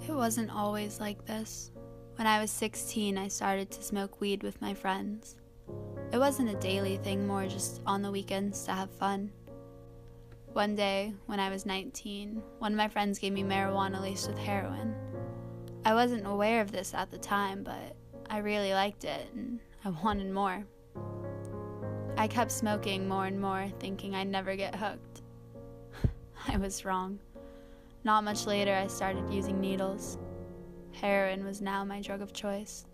It wasn't always like this. When I was 16, I started to smoke weed with my friends. It wasn't a daily thing, more just on the weekends to have fun. One day, when I was 19, one of my friends gave me marijuana laced with heroin. I wasn't aware of this at the time, but I really liked it and I wanted more. I kept smoking more and more, thinking I'd never get hooked. I was wrong. Not much later, I started using needles. Heroin was now my drug of choice.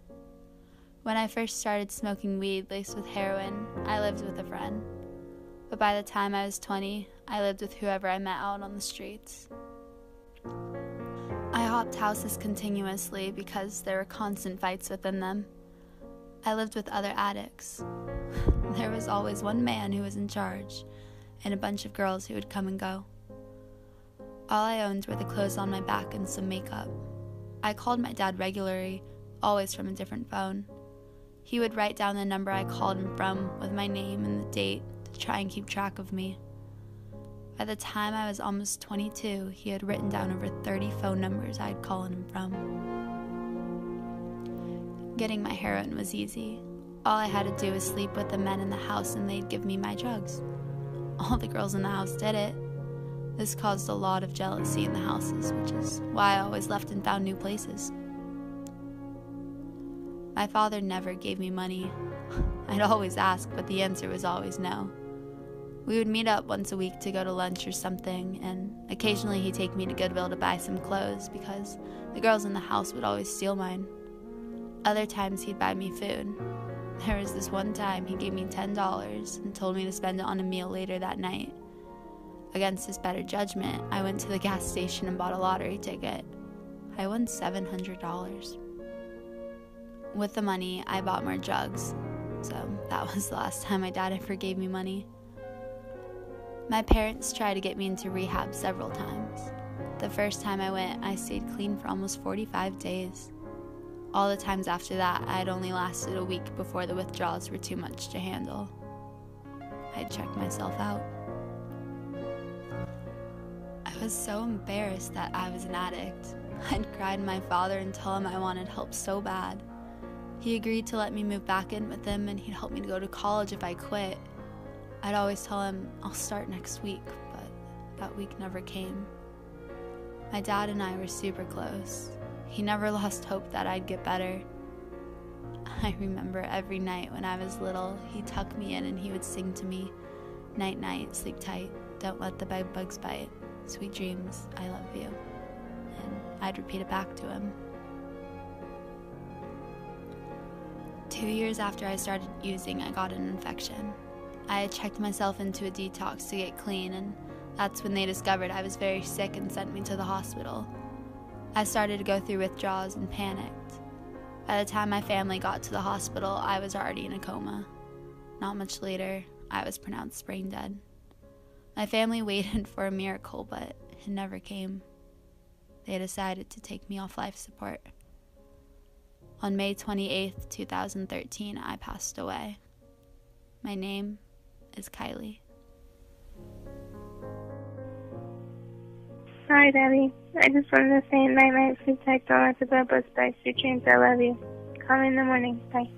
When I first started smoking weed laced with heroin, I lived with a friend. But by the time I was 20, I lived with whoever I met out on the streets. I hopped houses continuously because there were constant fights within them. I lived with other addicts. There was always one man who was in charge, and a bunch of girls who would come and go. All I owned were the clothes on my back and some makeup. I called my dad regularly, always from a different phone. He would write down the number I called him from with my name and the date to try and keep track of me. By the time I was almost 22, he had written down over 30 phone numbers I'd called him from. Getting my heroin was easy. All I had to do was sleep with the men in the house and they'd give me my drugs. All the girls in the house did it. This caused a lot of jealousy in the houses, which is why I always left and found new places. My father never gave me money. I'd always ask, but the answer was always no. We would meet up once a week to go to lunch or something, and occasionally he'd take me to Goodwill to buy some clothes because the girls in the house would always steal mine. Other times he'd buy me food. There was this one time he gave me $10 and told me to spend it on a meal later that night. Against his better judgment, I went to the gas station and bought a lottery ticket. I won $700. With the money, I bought more drugs, so that was the last time my dad ever gave me money. My parents tried to get me into rehab several times. The first time I went, I stayed clean for almost 45 days. All the times after that, I had only lasted a week before the withdrawals were too much to handle. I'd checked myself out. I was so embarrassed that I was an addict. I'd cry to my father and tell him I wanted help so bad. He agreed to let me move back in with him and he'd help me to go to college if I quit. I'd always tell him I'll start next week, but that week never came. My dad and I were super close. He never lost hope that I'd get better. I remember every night when I was little, he'd tuck me in and he would sing to me, "Night, night, sleep tight, don't let the bed bugs bite. Sweet dreams, I love you." And I'd repeat it back to him. 2 years after I started using, I got an infection. I had checked myself into a detox to get clean, and that's when they discovered I was very sick and sent me to the hospital. I started to go through withdrawals and panicked. By the time my family got to the hospital, I was already in a coma. Not much later, I was pronounced brain dead. My family waited for a miracle, but it never came. They decided to take me off life support. On May 28th, 2013, I passed away. My name is Kylie. Hi, Daddy. I just wanted to say night, night, sleep tight, don't let the bed bugs bite. Sweet dreams, I love you. Call me in the morning. Bye.